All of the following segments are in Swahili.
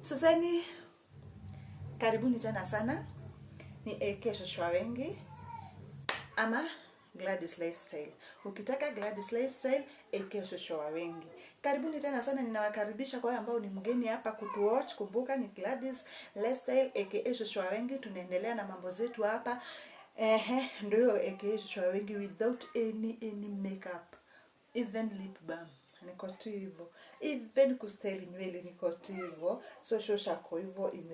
Sasa ni karibuni tena sana. Ni AK Joshua Wengi ama Gladys Lifestyle. Ukitaka Gladys Lifestyle, AK Joshua Wengi. Karibuni tena sana, ninawakaribisha kwa wale ambao ni mgeni hapa kutuwatch. Kumbuka ni Gladys Lifestyle AK Joshua Wengi. Tunaendelea na mambo zetu hapa. Ndio AK Joshua Wengi without any makeup. Even lip balm. Niko tu hivyo. Even kustyle nywele niko tu hivyo. So shosha ko hivyo in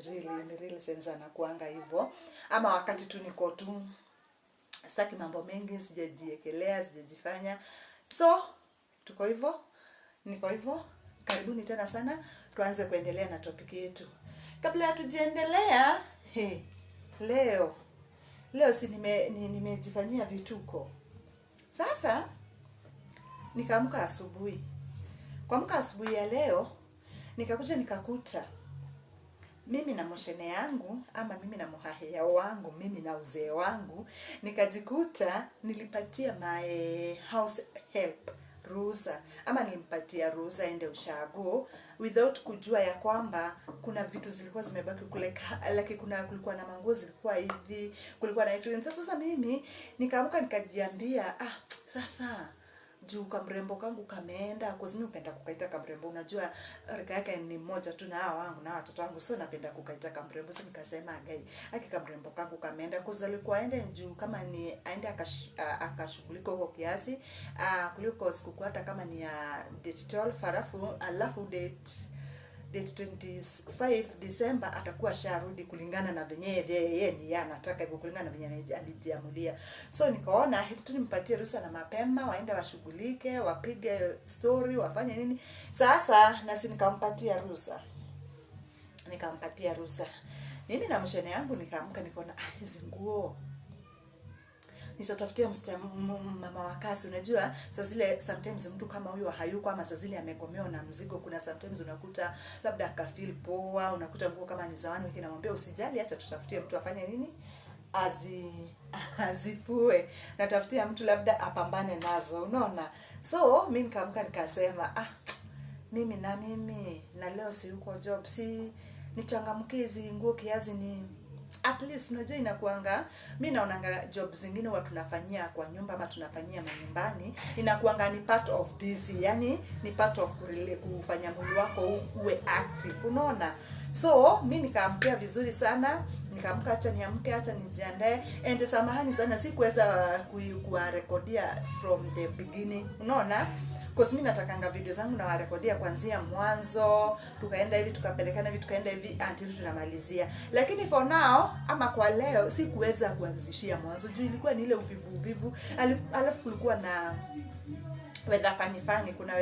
real sense anakuanga hivyo. Ama wakati tu niko tu sitaki mambo mengi, sijajiekelea, sijajifanya. So tuko hivyo, niko hivyo. Karibuni tena sana, tuanze kuendelea na topic yetu. Kabla hatujaendelea, leo si nimejifanyia vituko. Sasa nikaamka asubuhi. Kuamka asubuhi ya leo, nikakuja nikakuta mimi na moshene yangu, ama mimi na muhahea wangu, mimi na uzee wangu, nikajikuta nilipatia my house help ruhusa, ama nilimpatia ruhusa ende ushago without kujua ya kwamba kuna vitu zilikuwa zimebaki kule, like kulikuwa na manguo zilikuwa hivi, kulikuwa na hivi. Sasa mimi nikaamka nikajiambia, sasa juu kamrembo kangu kameenda, kwa sababu napenda kukaita kamrembo. Unajua rika yake ni mmoja tu na hao wangu na watoto wangu, so napenda kukaita kamrembo. So nikasema gai, kamrembo kangu kameenda, kwa sababu alikuwa aende juu kama ni aende akashughulika huko kiasi, kuliko siku hata kama ni date 12 alafu date 25 December atakuwa sharudi, kulingana na venye yeye ni anataka hivyo, kulingana na venye alijiamulia. So nikaona hiti tu nimpatie ruhusa na mapema, waende washughulike, wapige story, wafanye nini. Sasa nasi nikampatia ruhusa. Mimi na mshene yangu nikaamka nikaona hizi nguo nitatafutia mama wa kazi. Unajua saa zile sometimes mtu kama huyo hayuko, ama saa zile amegomewa na mzigo, kuna sometimes unakuta labda akafeel poa, unakuta nguo kama ni zawani, wiki namwambia usijali, acha tutafutie mtu afanye nini, azifue, na tafutia mtu labda apambane nazo, unaona. So mimi nikaamka nikasema mimi na leo si yuko job, si nichangamkie hizi nguo kiasi, ni at least unajua inakuanga, mimi naonanga job zingine watu tunafanyia kwa nyumba ama tunafanyia manyumbani, inakuanga ni part of this, yani ni part of kufanya mwili wako uwe active, unaona. So mimi nikaamkia vizuri sana, nikaamka acha nijiandae, and samahani sana sikuweza kuwarekodia from the beginning, unaona. Kwa sababu mimi natakanga video zangu na warekodia kuanzia mwanzo, tukaenda hivi, tukapelekana hivi, tukaenda hivi until tunamalizia. Lakini for now, ama kwa leo, sikuweza kuanzishia mwanzo juu ilikuwa ni ile uvivu. Alafu kulikuwa na weather funny, kuna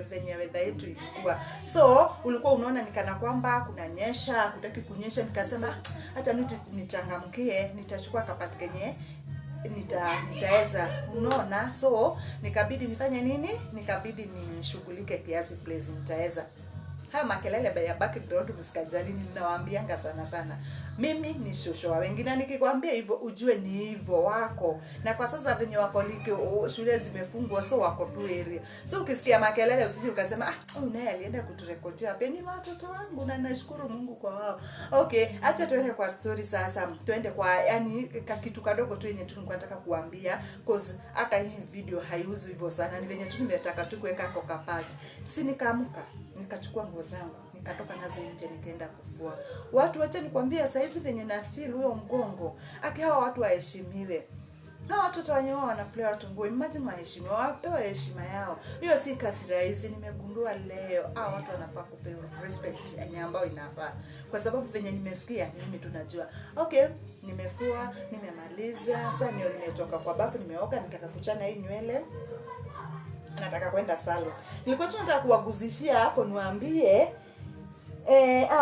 venye weather yetu ilikuwa. So ulikuwa unaona nikana kwamba kunanyesha, kutaki kunyesha, nikasema hata nichangamkie, nitachukua kapati kenye nitaweza, unaona. So nikabidi nifanye nini, nikabidi nishughulike kiasi place nitaweza. Haya makelele ya background msikajali, ninawaambianga sana mimi ni Joshua Wengi, na nikikwambia hivyo ujue ni hivyo wako. Na kwa sasa venye wako shule zimefungwa, so wako tu area. So ukisikia makelele usije ukasema naye alienda kuturekodia hapa, ni watoto wangu na nashukuru Mungu kwa wao. Okay, acha tuende kwa story sasa. Tuende kwa yani kitu kadogo tu yenye tulikuwa nataka kuambia, cause hata hii video haiuzi hivyo sana, ni venye tu nimetaka tu kuweka kwa kapati. Si nikaamka nikachukua nguo zangu nikatoka nazo nje nikaenda kufua. Watu wacha nikwambie saa hizi venye na feel huyo mgongo. Hawa watu waheshimiwe. Hawa watoto wenyewe wanafulea watu nguo. Imagine waheshimiwe, wapewe heshima yao. Hiyo si kazi rahisi, nimegundua leo. Hawa watu wanafaa kupewa respect yenye ambayo inafaa. Kwa sababu venye nimesikia mimi tunajua. Okay, nimefua, nimemaliza. Sasa nimetoka kwa bafu, nimeoga, nataka kuchana hii nywele. Nataka kwenda salon. Nilikuwa tunataka kuwaguzishia hapo niwaambie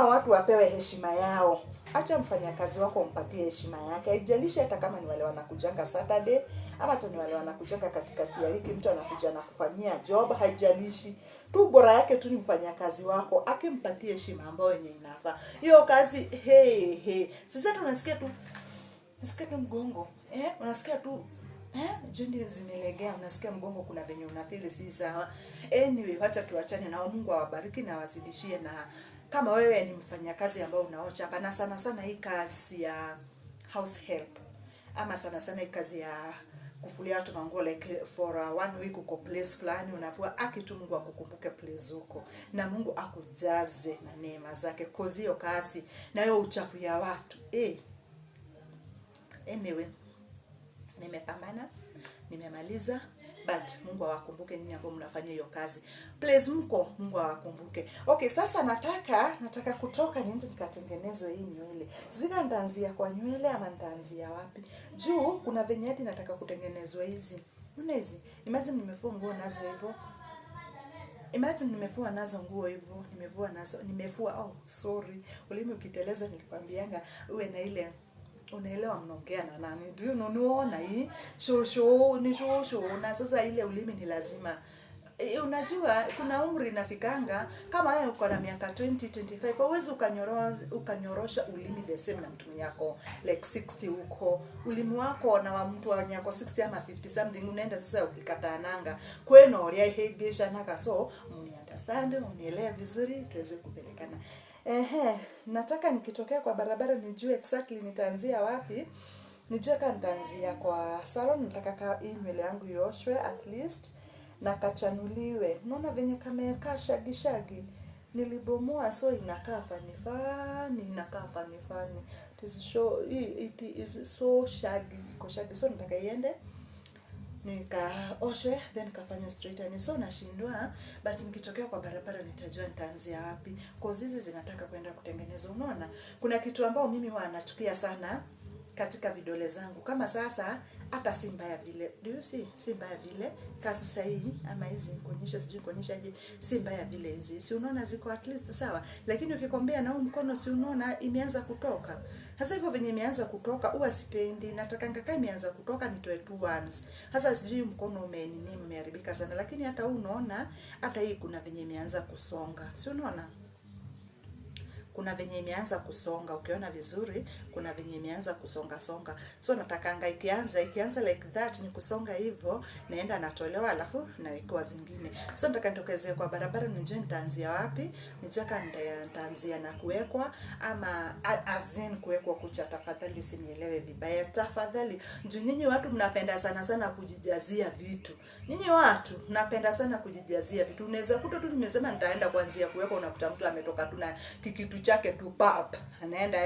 watu wapewe heshima yao. Acha mfanyakazi wako umpatie heshima yake. Haijalishi hata kama ni wale wanakujanga Saturday, ama hata ni wale wanakujanga katikati ya wiki, mtu anakuja na kufanyia job, haijalishi. Tu bora yake tu ni mfanyakazi wako, akimpatie heshima ambayo yenye inafaa. Hiyo kazi sasa tunasikia tu mgongo. Unasikia tu jondi zimelegea, unasikia mgongo kuna venye unafeel si sawa. Anyway, wacha tuachane na Mungu awabariki na wazidishie na kama wewe ni mfanyakazi ambao unaocha hapa, na sana sana hii kazi ya house help, ama sana sana hii kazi ya kufulia watu manguo, like for one week uko place fulani unafua, akitu Mungu akukumbuke place huko, na Mungu akujaze na neema zake, kozi hiyo kasi na hiyo uchafu ya watu. Anyway, nimepambana, nimemaliza, but Mungu awakumbuke nyinyi ambao mnafanya hiyo kazi. Please mko, Mungu awakumbuke. Okay, sasa nataka kutoka niende nikatengenezwe hii nywele. Zika nitaanzia kwa nywele ama nitaanzia wapi? Juu kuna venye hadi nataka kutengenezwa hizi. Unaona hizi? Imagine nimefua nguo nazo hivyo. Imagine nimefua nazo nguo hivyo, ulimi ukiteleza nilikwambianga uwe na ile, unaelewa mnaongea na nani. Do you know, unaona hii shosho na sasa ile ulimi ni lazima. Unajua kuna umri nafikanga, kama wewe uko na miaka 20-25 huwezi ukanyorosha ulimi the same na mtu yako like 60 huko. Ulimi wako na wa mtu wa yako 60 ama 50 something unaenda sasa ukikatananga kweno oria hegesha naka. So understand, unielewe vizuri tuweze kupelekana. Nataka nikitokea kwa barabara nijue exactly nitaanzia wapi. Nijue kama nitaanzia kwa salon, nataka hii nywele yangu ioshwe at least na kachanuliwe. Unaona venye kamekaa shagi nilibomoa, so inakaa funny. It is so shaggy, so nataka iende nikaoshwe then kafanya straighten. So nashindwa, but nikitokea kwa barabara nitajua nitaanzia wapi, cause hizi zinataka kwenda kutengenezwa. Unaona kuna kitu ambao mimi huwa nachukia sana katika vidole zangu, kama sasa hata si mbaya vile. Do you see? Si mbaya vile kasi sahihi, ama hizi kuonyeshaje, si mbaya vile hizi. Si unaona ziko at least sawa, lakini ukikwambia na huu mkono, si unaona imeanza kutoka. Sasa hivyo venye imeanza kutoka huwa sipendi, nataka ngaka imeanza kutoka nitoe two ones. Sasa sijui mkono umeharibika sana, lakini hata huu unaona, hata hii kuna venye imeanza kusonga. Si unaona? Kuna venye imeanza kusonga, ukiona vizuri, kuna venye imeanza kusonga. So natakanga ikianza like that ni kusonga hivyo, naenda natolewa alafu nawekewa zingine. So nataka nitokezee kwa barabara nijue nitaanzia wapi, nijaka nitaanzia na kuwekwa ama azin kuwekwa kucha. Tafadhali usinielewe vibaya, tafadhali. Juu nyinyi watu mnapenda sana kujijazia vitu. Nyinyi watu mnapenda sana kujijazia vitu. Unaweza kuta tu nimesema nitaenda kuanzia kuwekwa, unakuta mtu ametoka tu na kikitu chake tu pap anaenda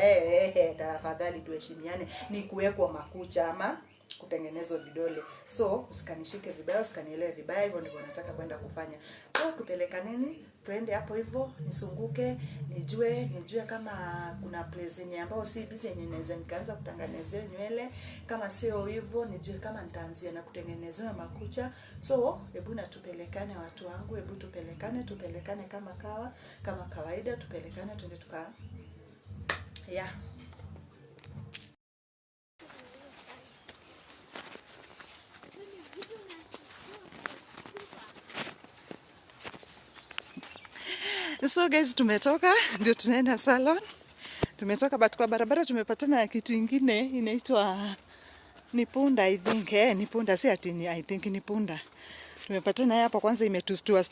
tafadhali tuheshimiane, ni kuwekwa makucha ama kutengenezwa vidole. So usikanishike vibaya, usikanielewe vibaya, hivyo ndivyo nataka kwenda kufanya. So tupeleka nini, twende hapo hivyo, nisunguke, nijue kama kuna place yenye ambao si busy yenye naweza nikaanza kutengenezea nywele. Kama sio hivyo nijue kama nitaanzia na kutengenezea makucha. So hebu na tupelekane watu wangu, hebu tupelekane kama kawaida, tupelekane twende So guys, tumetoka ndio tunaenda salon. Tumetoka but kwa barabara tumepatana na kitu kingine inaitwa ni punda, I think. Ni punda, si ati I think ni punda. Tumepatana hapa kwanza, imetustua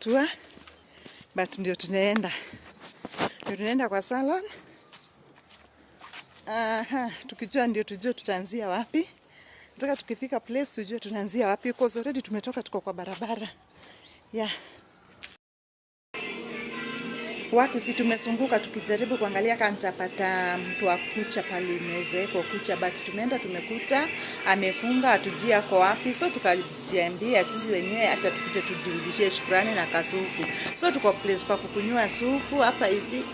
but ndio tunaenda kwa salon. Tukijua ndio tujue tutaanzia wapi. Nataka tukifika place tujue tunaanzia wapi, because already tumetoka, tuko kwa barabara. Watu si tumesunguka tukijaribu kuangalia kama nitapata mtu wa kucha pale niwezeko kucha, but tumekuta amefunga, atujia kwa wapi. So tukajiambia sisi wenyewe acha tukuje tudirudishie shukrani na kasupu. So tuko place pa kukunywa supu hapa hivi.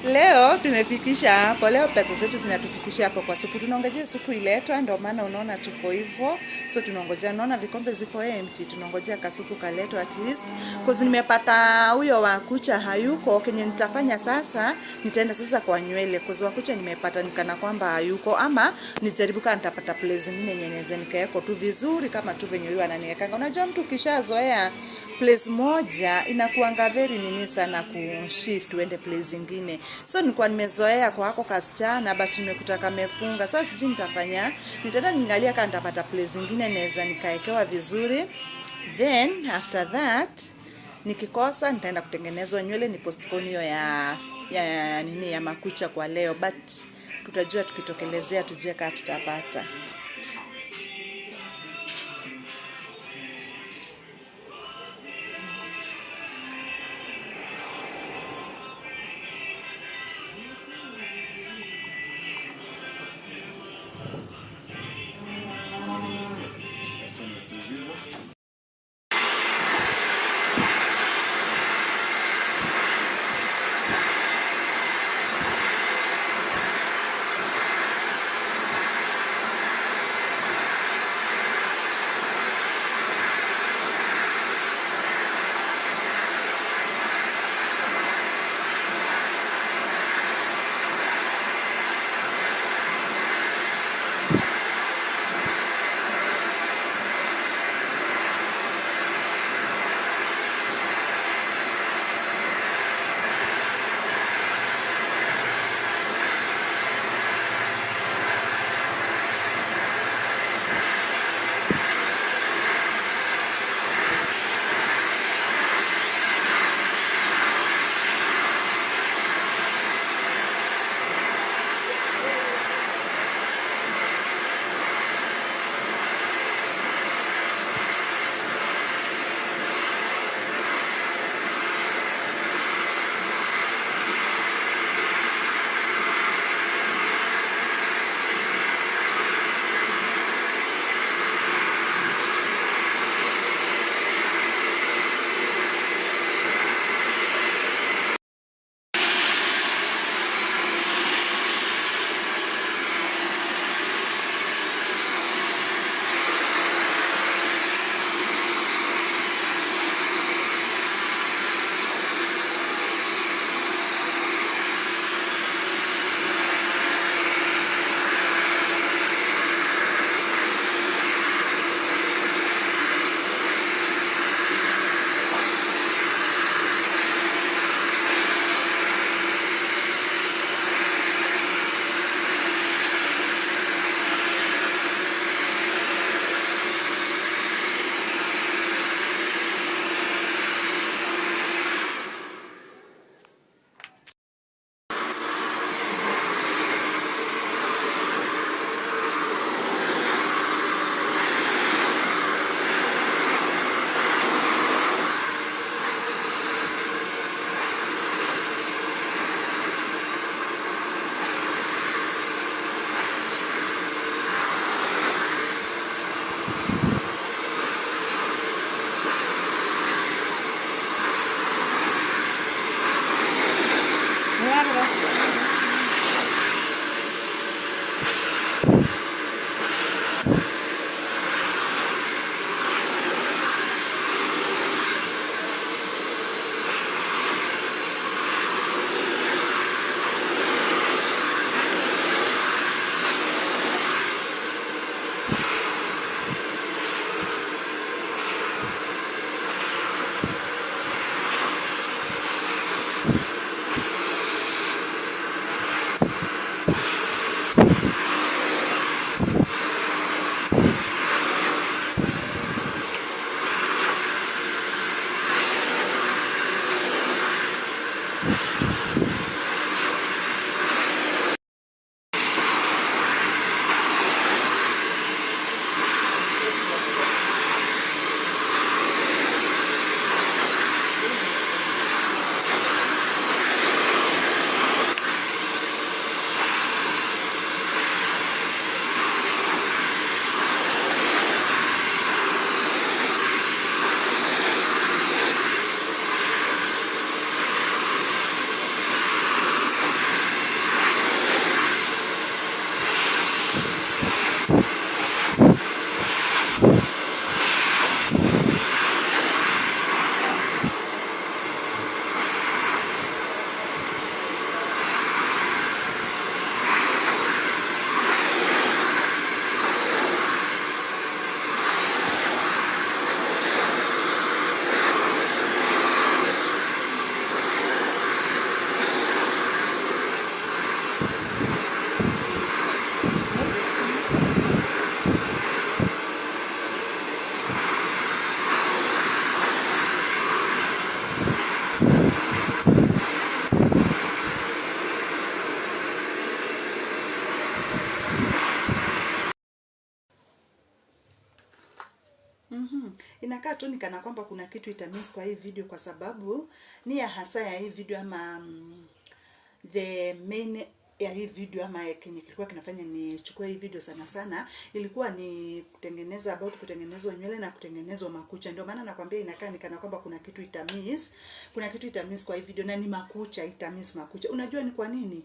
Leo tumefikisha hapo. Leo pesa zetu zinatufikisha hapo kwa supu. Tunaongojea supu iletwe, ndio maana unaona tuko hivyo. So tunaongojea, naona vikombe ziko empty. Tunaongojea kasupu kaletwe at least. Cause nimepata huyo wa kucha hayuko. Kenye nitafanya sasa, nitaenda sasa kwa nywele. Cause wa kucha nimepata nikana kwamba hayuko, ama nijaribu kama nitapata place nyingine yenye naweza nikaeko tu vizuri kama tu venye huyo ananiwekanga. Unajua mtu kishazoea place moja inakuanga very nini sana kushift uende place zingine. So nilikuwa nimezoea kwa hako kasichana, but nimekuta kamefunga. Sasa sijui nitafanya, nitaenda niangalia kama nitapata place zingine naweza nikaekewa vizuri. Then after that Nikikosa nitaenda kutengenezwa nywele, ni postpone hiyo ya makucha kwa leo, but tutajua tukitokelezea, tujue kama tutapata. tu nikana kwamba kuna kitu itamiss kwa hii video, kwa sababu ni ya hasa ya hii video ama the main ya hii video ama kenye kilikuwa kinafanya nichukue hii video sana sana ilikuwa ni kutengeneza about kutengenezwa nywele na kutengenezwa makucha. Ndio maana nakwambia inakaa nikana kwamba kuna kitu itamiss kwa hii video, na ni makucha, itamiss makucha. Unajua ni kwa nini?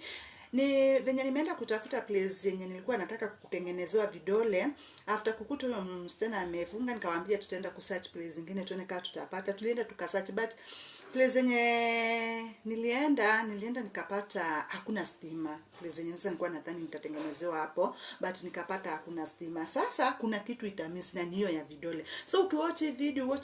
Ni venye nimeenda kutafuta place yenye nilikuwa nataka kutengenezewa vidole. After kukuta huyo msichana amefunga, nikamwambia tutaenda kusearch place zingine tuone kama tutapata. Tulienda tukasearch, but place zenye nilienda nikapata hakuna stima. Place zenye sasa nilikuwa nadhani nitatengenezewa hapo, but nikapata hakuna stima. Sasa kuna kitu itamiss, na niyo ya vidole. So ukiwatch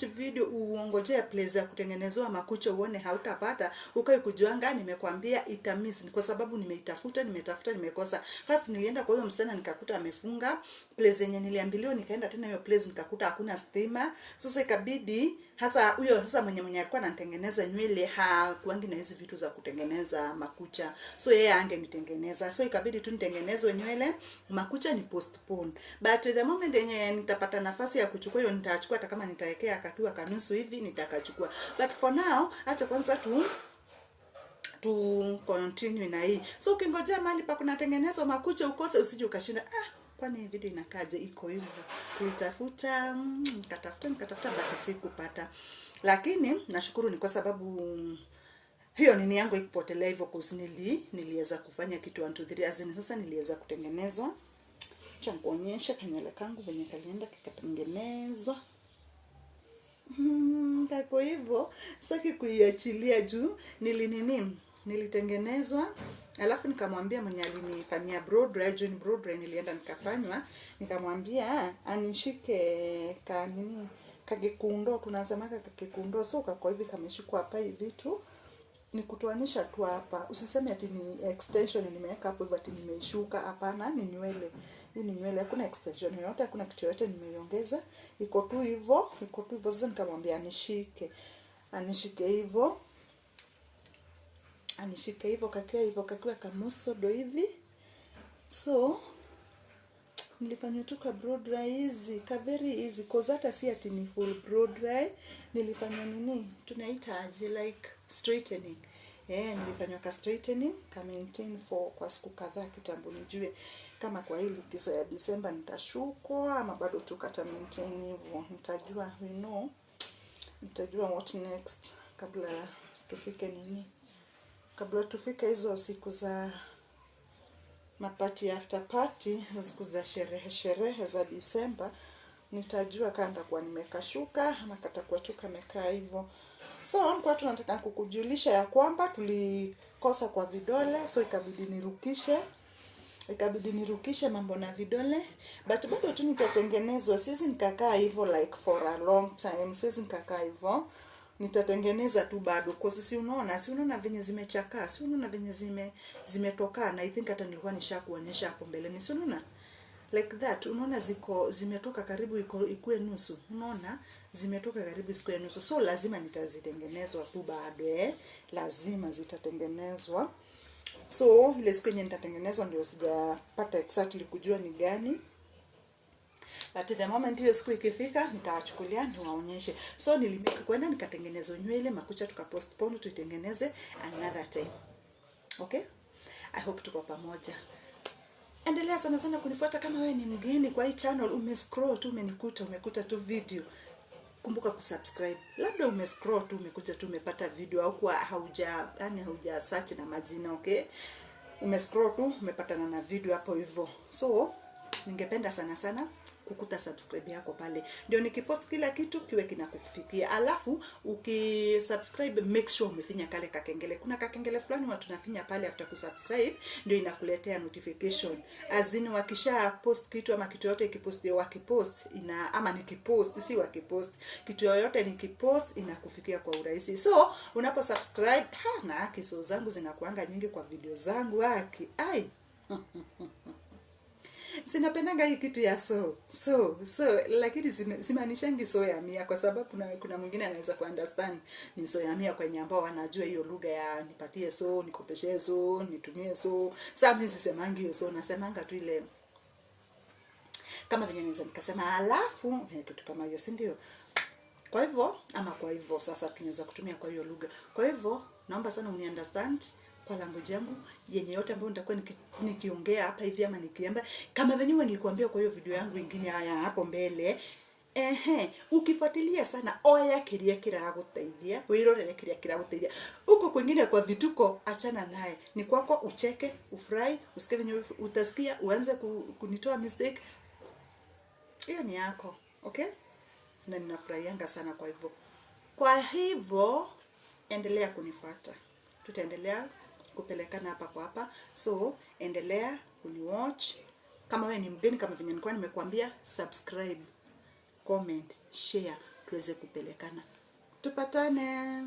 video uongojea place ya kutengenezewa makucha uone hautapata, ukae kujuanga nimekwambia itamiss. Ni kwa sababu nimetafuta nimekosa. First nilienda kwa huyo msichana nikakuta amefunga. Place zenye niliambiliwa nikaenda tena hiyo place nikakuta hakuna stima. Sasa ikabidi sasa mwenye alikuwa anatengeneza nywele hakuangi na hizi vitu za kutengeneza makucha, so yeye angenitengeneza. So ikabidi tu nitengenezwe nywele, makucha ni postpone. But the moment yenye nitapata nafasi ya kuchukua hiyo nitachukua, hata kama nitawekea kakiwa kanusu hivi nitakachukua. But for now acha kwanza tu continue na hii. So ukingojea mahali pa kunatengenezwa makucha ukose, usije ukashinda kwani video inakaje iko hivyo. Tulitafuta nikatafuta but sikupata. Lakini nashukuru ni kwa sababu hiyo nini yangu ikupotelea hivyo, cause niliweza kufanya kitu 1 2 3 azini. Sasa niliweza kutengenezwa. Acha nikuonyeshe kanywele kangu venye kalienda kikatengenezwa. Kako hivyo, sitaki kuiachilia juu nilitengenezwa. Alafu nikamwambia mwenye alinifanyia blow dry nilienda nikafanywa, nikamwambia anishike kakikundo, tunasema kakikundo. So kwa hivi kameshikwa hapa hivi vitu ni kutoanisha tu hapa. Usiseme ati ni extension nimeweka hapo hivi ati nimeishuka, hapana, ni nywele. Hii ni nywele, hakuna extension yoyote, hakuna kitu yoyote nimeiongeza. Iko tu hivyo. Sasa nikamwambia anishike hivyo kakiwa kamusodo hivi. So nilifanya tu ka blow dry easy, ka very easy, cause hata si ati ni full blow dry. Nilifanya tunaita aje, like straightening. Nilifanya ka straightening, ka maintain kwa siku kadhaa kitambo nijue kama kwa hili kiso ya December nitashukwa ama bado tu kata maintain hivyo. Nitajua what next kabla tufike hizo siku za mapati after party, siku za sherehe za December. Nitajua kanda kwa nimekashuka ama katakuwa tu kamekaa hivyo. So kwa tunataka kukujulisha ya kwamba tulikosa kwa vidole, so ikabidi nirukishe mambo na vidole. But bado tu nitatengenezwa, siwezi nikakaa hivyo like for a long time. Siwezi nikakaa hivyo, nitatengeneza tu bado, cause si unaona venye zimechakaa, si unaona venye zimetokana. I think hata nilikuwa nishakuonyesha hapo mbele, si unaona like that. Unaona zimetoka karibu ikue nusu, unaona zimetoka karibu ikue nusu. So lazima nitazitengenezwa tu bado, lazima zitatengenezwa. So ile siku yenye nitatengenezwa ndio sijapata exactly kujua ni gani. But the moment hiyo siku ikifika nitawachukulia niwaonyeshe. So nilimake kwenda nikatengenezwa nywele, makucha tukapostpone tuitengeneze another time. Okay? I hope tuko pamoja. Endelea sana kunifuata kama wewe ni mgeni kwa hii channel. Umescroll tu umekuta tu video. Kumbuka kusubscribe. Labda umescroll tu umekuja tu umepata video au kwa hauja search na majina, okay? Umescroll tu umepatana na video hapo hivyo. So ningependa sana kukuta subscribe yako pale, ndio nikipost kila kitu kiwe kinakufikia. Alafu ukisubscribe make sure umefinya kale kakengele. Kuna kakengele fulani watu nafinya pale after kusubscribe ndio inakuletea notification. Azini wakisha post kitu ama kitu yote wakipost ama nikipost, si wakipost kitu yoyote nikipost inakufikia kwa urahisi. So unapo subscribe na akiso zangu zinakuanga nyingi kwa video zangu Sinapendanga hii kitu ya so lakini simaanishangi so ya mia, kwa sababu kuna mwingine anaweza kuunderstand ni so ya mia kwenye ambao wanajua hiyo lugha ya nipatie so, nikopeshe so, nitumie so. Sasa mimi sisemangi hiyo so, nasemanga tu ile kama venye naweza nikasema alafu kitu kama hiyo, si ndio? Kwa hivyo sasa tunaweza kutumia kwa hiyo lugha. Kwa hivyo naomba sana uniunderstand kwa language yangu yenye yote ambayo nitakuwa nikiongea hapa hivi ama nikiamba, kama venyewe nilikwambia kwa hiyo video yangu ingine haya hapo mbele. Ukifuatilia sana oya kiria kiragutethia, wirorere kiria kiragutethia. Huko kwingine kwa vituko achana naye. Ni kwako ucheke, ufurahi, usikie venye utasikia, uanze kunitoa mistake. Hiyo ni yako, okay? Na ninafurahianga sana kwa hivyo. Kwa hivyo endelea kunifuata. Tutaendelea kupelekana hapa kwa hapa. So endelea kuniwatch. Kama wewe ni mgeni, kama venye nilikuwa nimekuambia, subscribe, comment, share, tuweze kupelekana. Tupatane.